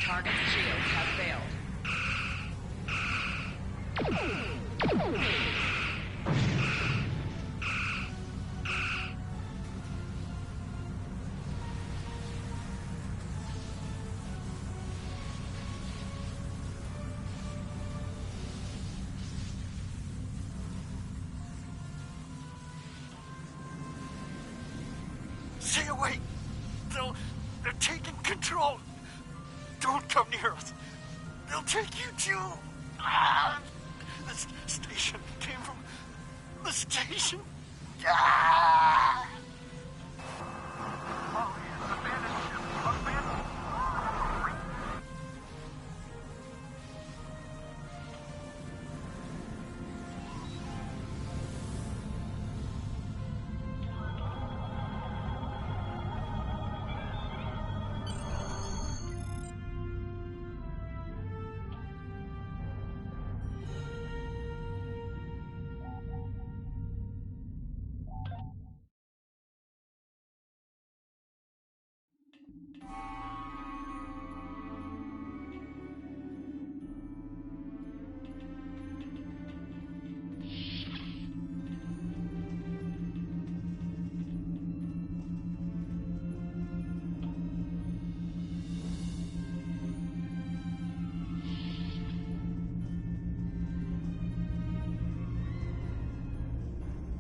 Target's shields have failed. Stay away! They're taking control! Don't come near us! They'll take you too! Ah! This station came from the station! Ah!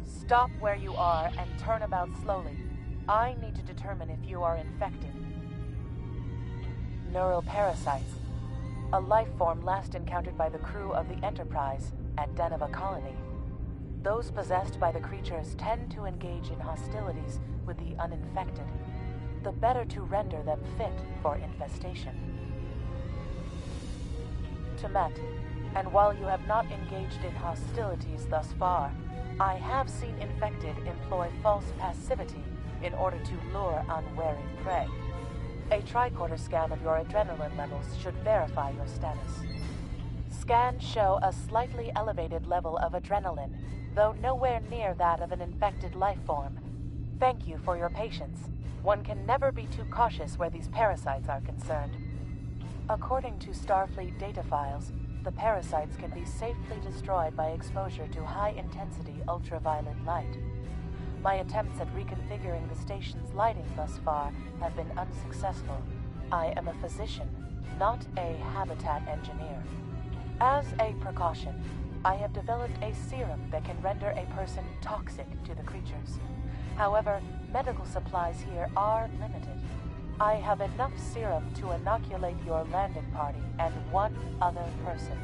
Stop where you are and turn about slowly. I need to determine if you are infected. Neuroparasites. A life form last encountered by the crew of the Enterprise at Deneva Colony. Those possessed by the creatures tend to engage in hostilities with the uninfected, the better to render them fit for infestation. Temet, and while you have not engaged in hostilities thus far, I have seen infected employ false passivity in order to lure unwary prey. A tricorder scan of your adrenaline levels should verify your status. Scans show a slightly elevated level of adrenaline, though nowhere near that of an infected life form. Thank you for your patience. One can never be too cautious where these parasites are concerned. According to Starfleet data files, the parasites can be safely destroyed by exposure to high-intensity ultraviolet light. My attempts at reconfiguring the station's lighting thus far have been unsuccessful. I am a physician, not a habitat engineer. As a precaution, I have developed a serum that can render a person toxic to the creatures. However, medical supplies here are limited. I have enough serum to inoculate your landing party and one other person.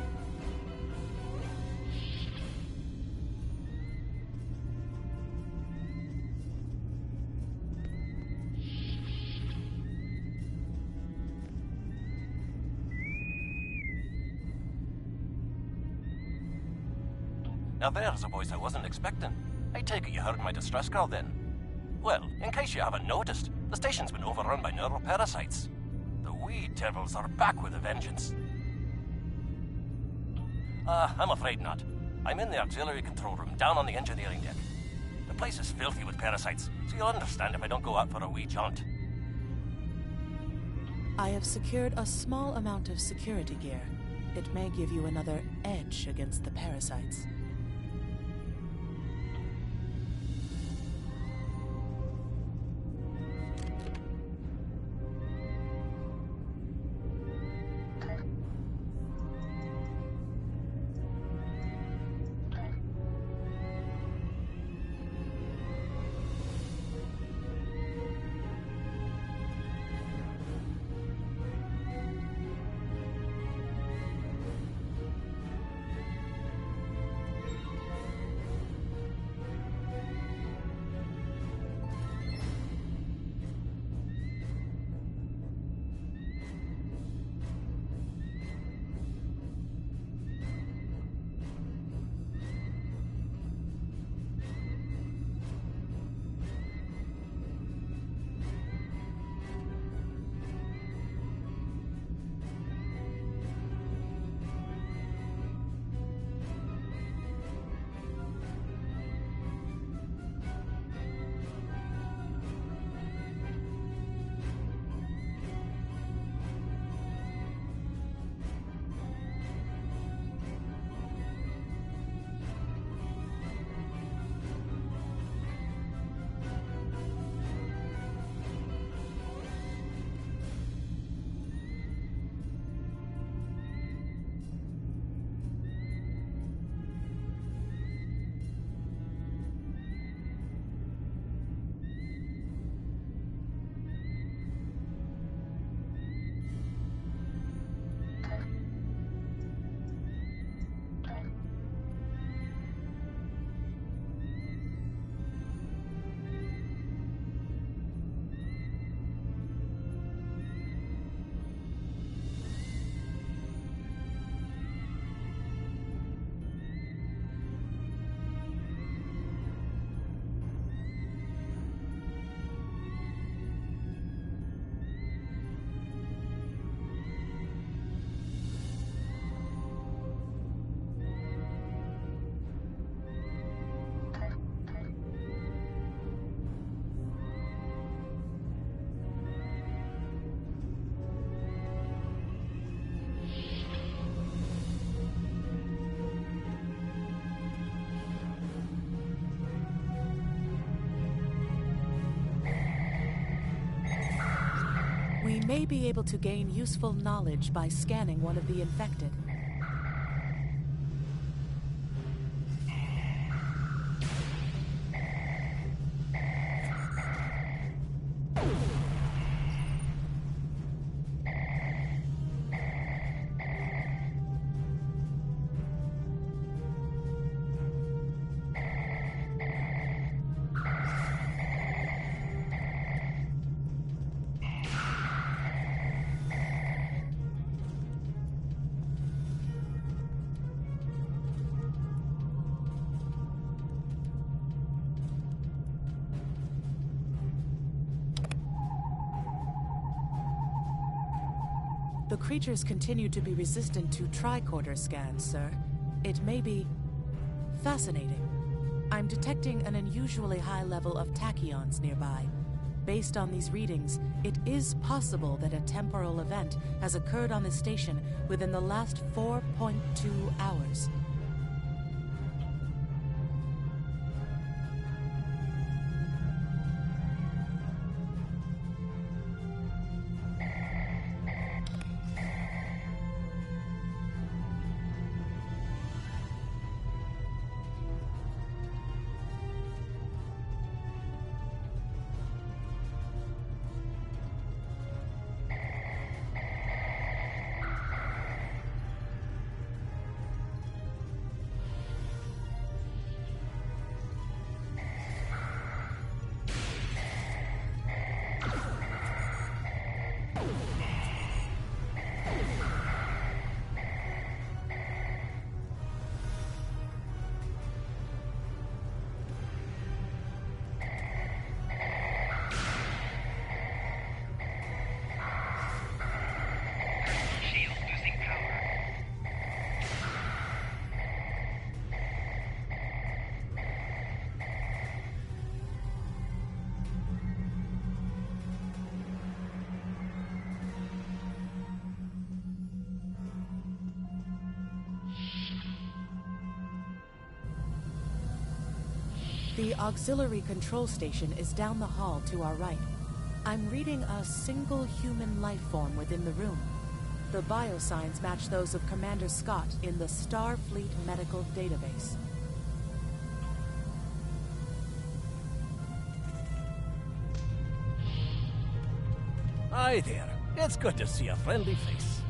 Now there's a voice I wasn't expecting. I take it you heard my distress call then. Well, in case you haven't noticed, the station's been overrun by neuroparasites. The wee devils are back with a vengeance. I'm afraid not. I'm in the auxiliary control room down on the engineering deck. The place is filthy with parasites, so you'll understand if I don't go out for a wee jaunt. I have secured a small amount of security gear. It may give you another edge against the parasites. may be able to gain useful knowledge by scanning one of the infected. The creatures continue to be resistant to tricorder scans, sir. It may be fascinating. I'm detecting an unusually high level of tachyons nearby. Based on these readings, it is possible that a temporal event has occurred on the station within the last 4.2 hours. The auxiliary control station is down the hall to our right. I'm reading a single human life form within the room. The biosigns match those of Commander Scott in the Starfleet Medical Database. Hi there. It's good to see a friendly face.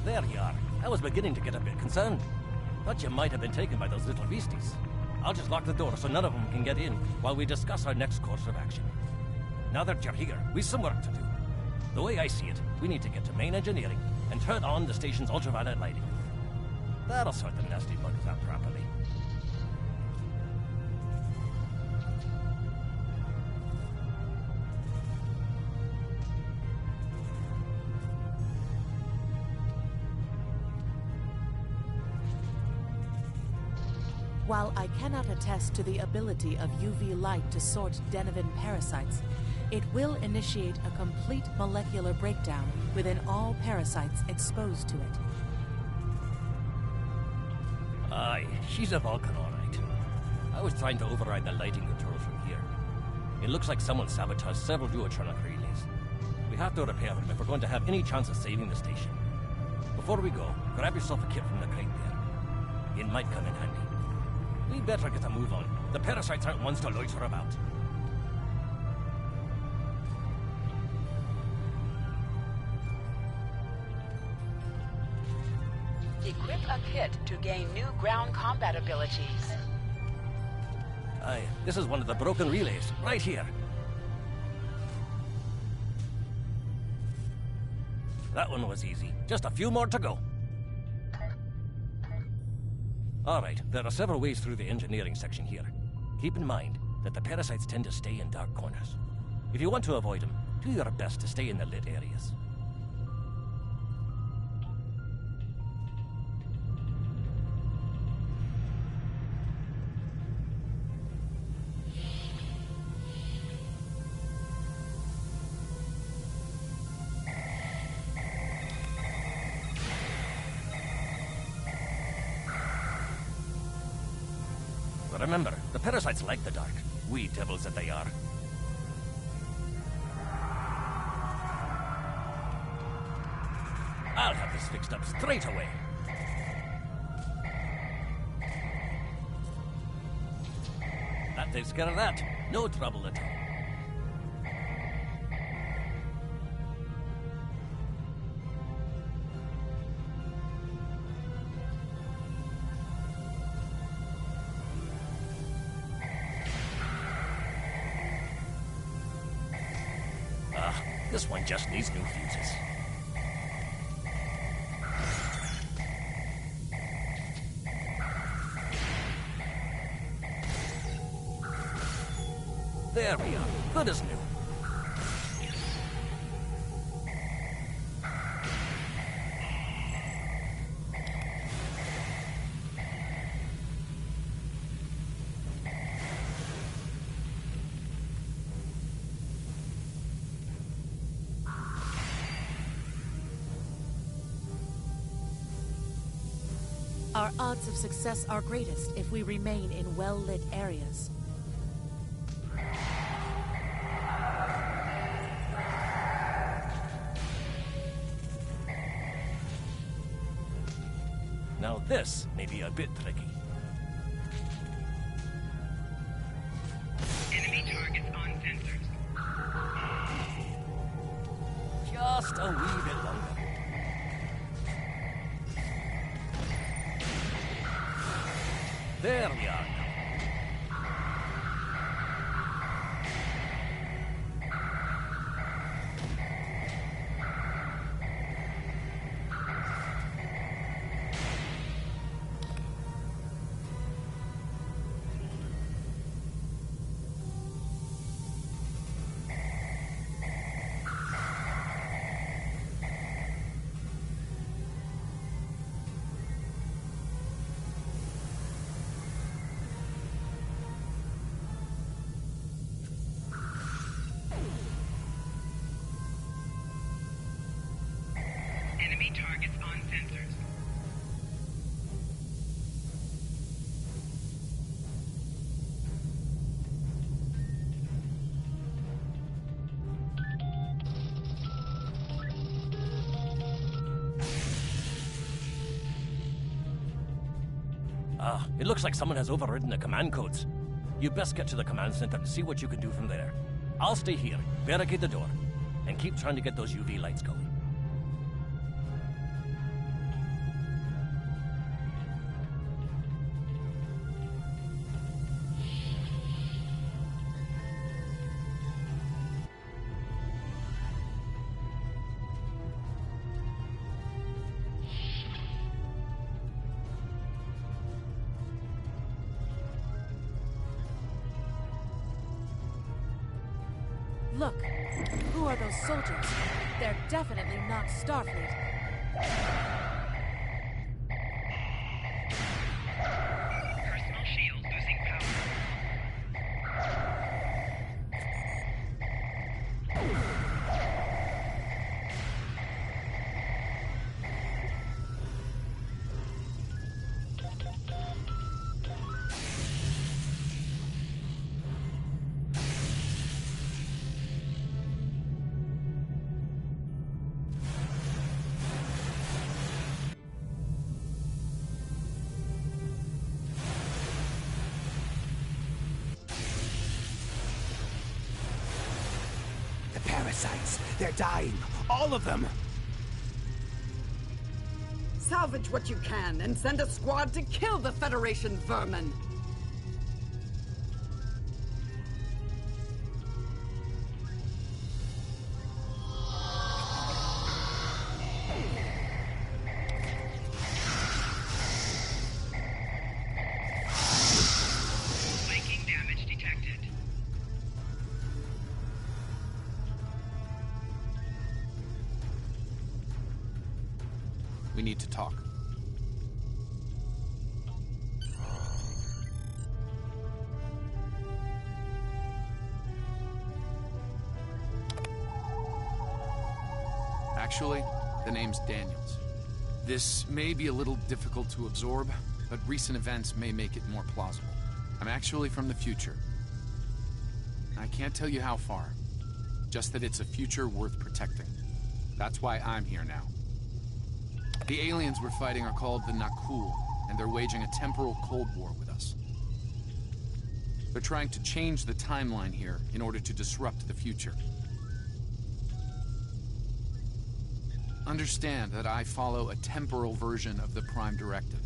There you are. I was beginning to get a bit concerned. Thought you might have been taken by those little beasties. I'll just lock the door so none of them can get in while we discuss our next course of action. Now that you're here, we've some work to do. The way I see it, we need to get to main engineering and turn on the station's ultraviolet lighting. That'll sort the nasty bugs out properly. While I cannot attest to the ability of UV light to sort Denivan parasites, it will initiate a complete molecular breakdown within all parasites exposed to it. Aye, she's a Vulcan, all right. I was trying to override the lighting controls from here. It looks like someone sabotaged several duotronic relays. We have to repair them if we're going to have any chance of saving the station. Before we go, grab yourself a kit from the crate there. It might come in handy. We better get a move on. The parasites aren't ones to loiter about. Equip a kit to gain new ground combat abilities. Aye, this is one of the broken relays, right here. That one was easy. Just a few more to go. Alright, there are several ways through the engineering section here. Keep in mind that the parasites tend to stay in dark corners. If you want to avoid them, do your best to stay in the lit areas. Remember, the parasites like the dark. Wee devils that they are. fixed up straight away. That takes care of that. No trouble at all. This one just needs new fuses. There we are. Good as new. Our odds of success are greatest if we remain in well-lit areas. Now this may be a bit tricky. Enemy targets on sensors. Just a wee bit longer. There we are now. Enemy targets on sensors. It looks like someone has overridden the command codes. You best get to the command center and see what you can do from there. I'll stay here, barricade the door, and keep trying to get those UV lights going. Look, who are those soldiers? They're definitely not Starfleet. Personal shield losing power. Parasites. They're dying. All of them. Salvage what you can and send a squad to kill the Federation vermin. Flanking damage detected. We need to talk. Actually, the name's Daniels. This may be a little difficult to absorb, but recent events may make it more plausible. I'm actually from the future. I can't tell you how far, just that it's a future worth protecting. That's why I'm here now. The aliens we're fighting are called the Nakul, and they're waging a temporal Cold War with us. They're trying to change the timeline here in order to disrupt the future. Understand that I follow a temporal version of the Prime Directive.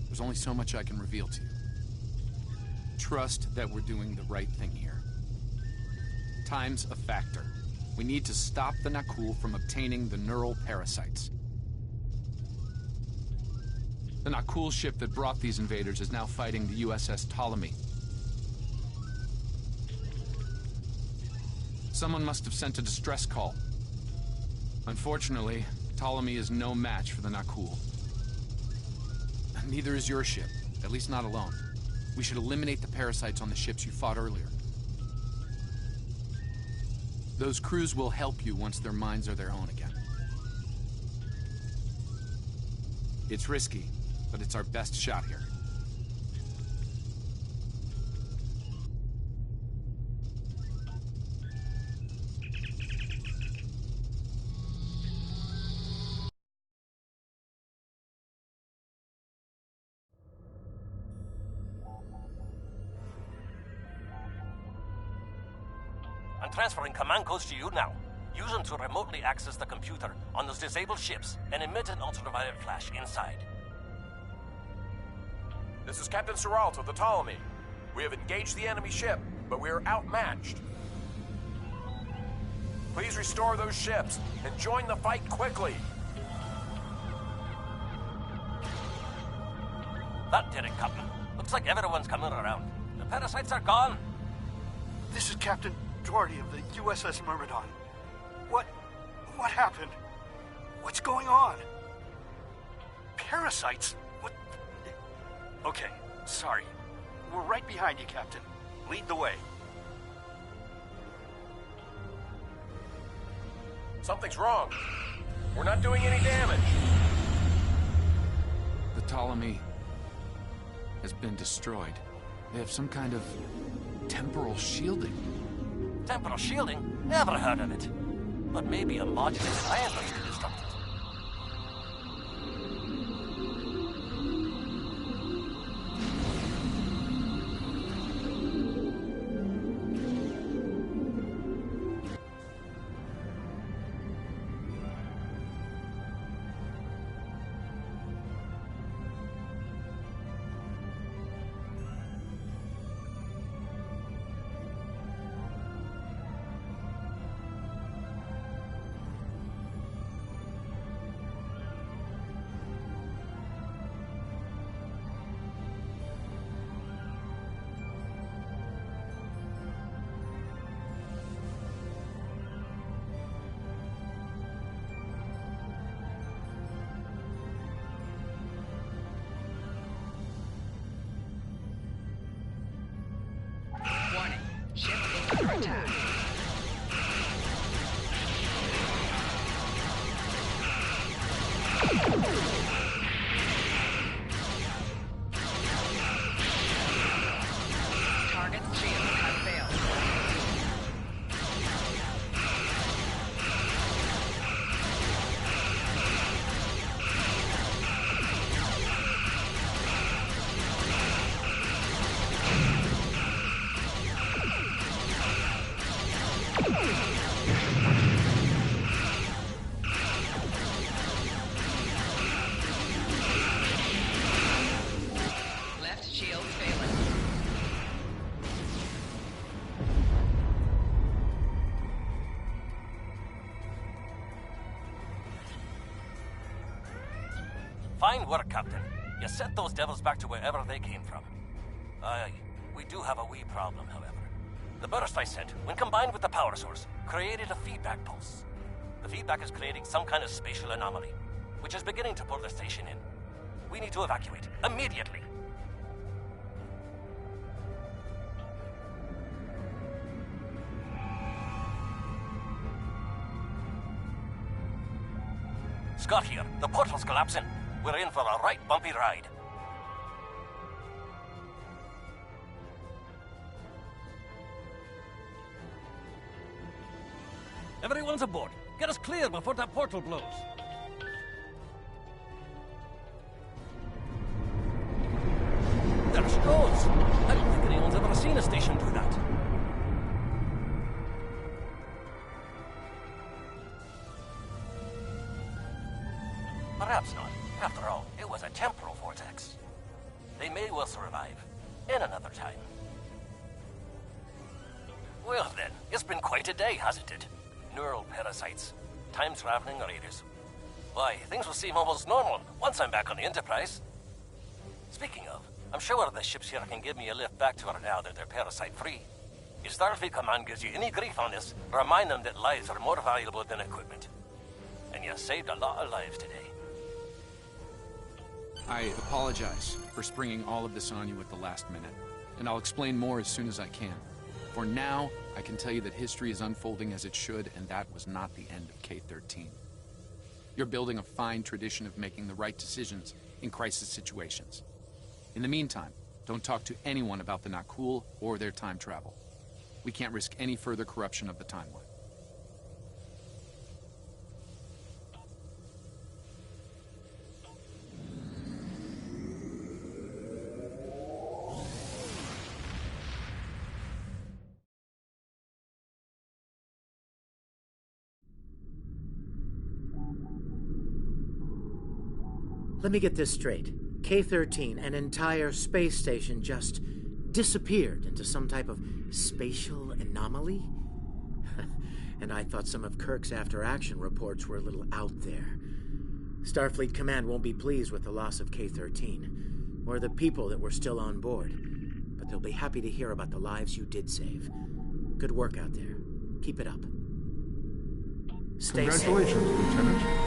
There's only so much I can reveal to you. Trust that we're doing the right thing here. Time's a factor. We need to stop the Nakul from obtaining the neural parasites. The Nakul ship that brought these invaders is now fighting the USS Ptolemy. Someone must have sent a distress call. Unfortunately, Ptolemy is no match for the Nakul. Neither is your ship, at least not alone. We should eliminate the parasites on the ships you fought earlier. Those crews will help you once their minds are their own again. It's risky, but it's our best shot here. I'm transferring command codes to you now. Use them to remotely access the computer on those disabled ships and emit an ultraviolet flash inside. This is Captain Seralt of the Ptolemy. We have engaged the enemy ship, but we are outmatched. Please restore those ships and join the fight quickly. That did it, Captain. Looks like everyone's coming around. The parasites are gone. This is Captain Doherty of the USS Myrmidon. What happened? What's going on? Parasites? What? Okay, sorry. We're right behind you, Captain. Lead the way. Something's wrong. We're not doing any damage. The Ptolemy has been destroyed. They have some kind of temporal shielding. Temporal shielding? Never heard of it. But maybe a modular triangle could disrupt it. Warning. Ship is under attack. Target's shield has failed. Left shield failing. Fine work, Captain. You sent those devils back to wherever they came from. Aye, we do have a wee problem, however. The burst I sent, when combined with the power source, created a feedback pulse. The feedback is creating some kind of spatial anomaly, which is beginning to pull the station in. We need to evacuate, immediately. Scott here. The portal's collapsing. We're in for a right bumpy ride. Everyone's aboard. Get us clear before that portal blows. time. Well then, it's been quite a day, hasn't it? Neural parasites, time-traveling raiders. Why, things will seem almost normal once I'm back on the Enterprise. Speaking of, I'm sure the ships here can give me a lift back to her now that they're parasite-free. If Starfleet Command gives you any grief on this, remind them that lives are more valuable than equipment. And you saved a lot of lives today. I apologize for springing all of this on you at the last minute, and I'll explain more as soon as I can. For now, I can tell you that history is unfolding as it should, and that was not the end of K-13. You're building a fine tradition of making the right decisions in crisis situations. In the meantime, don't talk to anyone about the Nakul or their time travel. We can't risk any further corruption of the timeline. Let me get this straight. K-13, an entire space station, just disappeared into some type of spatial anomaly? And I thought some of Kirk's after-action reports were a little out there. Starfleet Command won't be pleased with the loss of K-13, or the people that were still on board. But they'll be happy to hear about the lives you did save. Good work out there. Keep it up. Stay Congratulations, safe. Lieutenant.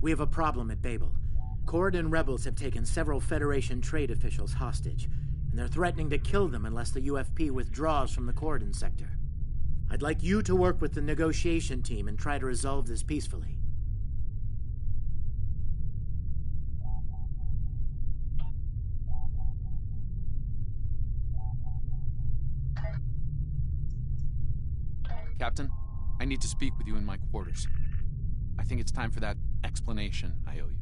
We have a problem at Babel. Corridon rebels have taken several Federation trade officials hostage, and they're threatening to kill them unless the UFP withdraws from the Corridon sector. I'd like you to work with the negotiation team and try to resolve this peacefully. Captain, I need to speak with you in my quarters. I think it's time for that explanation I owe you.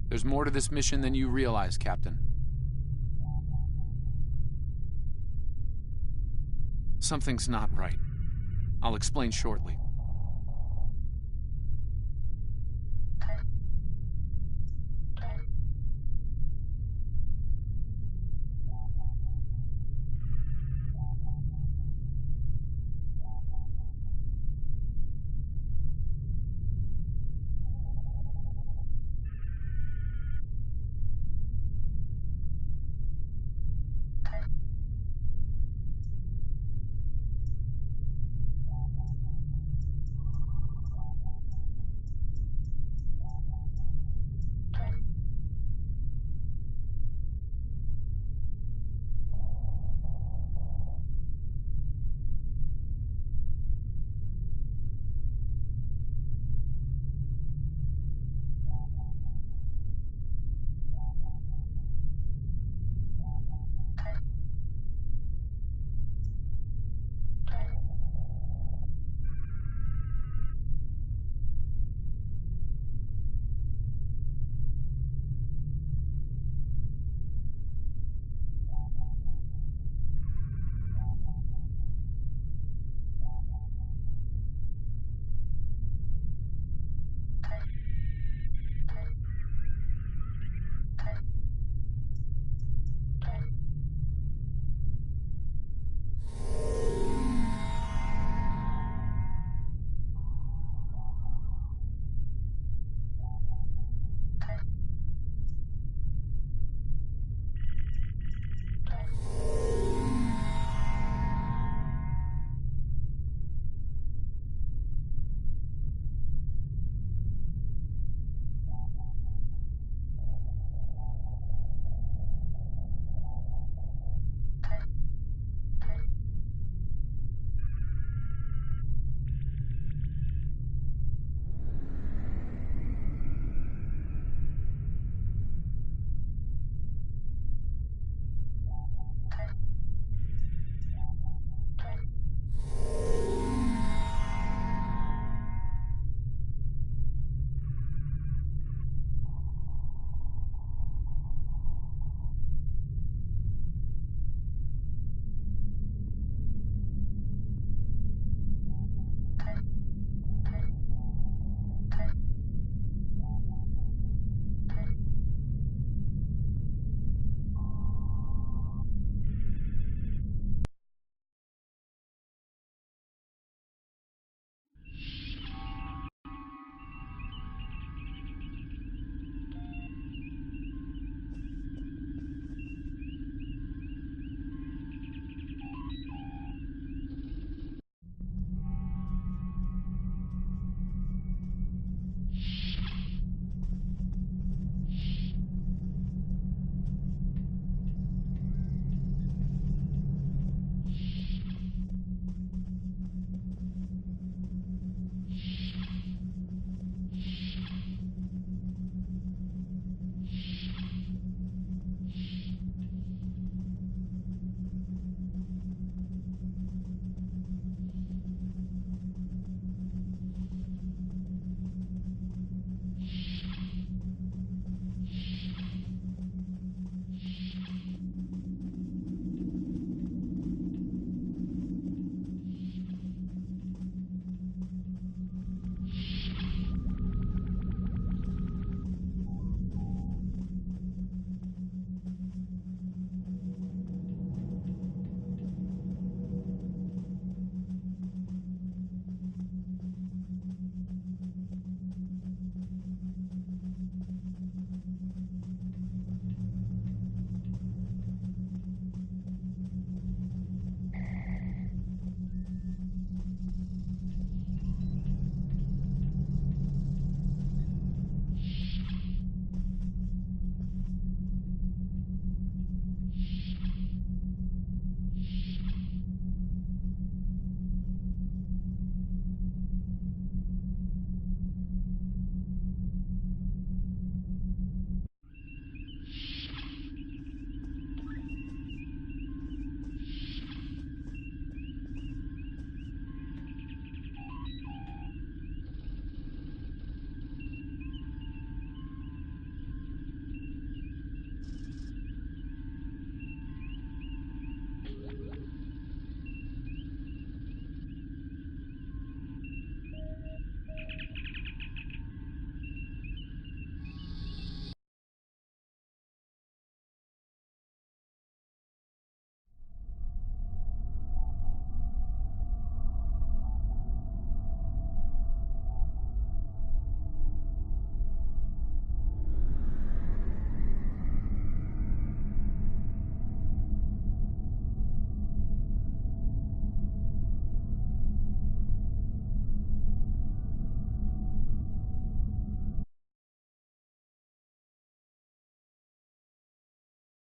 There's more to this mission than you realize, Captain. Something's not right. I'll explain shortly.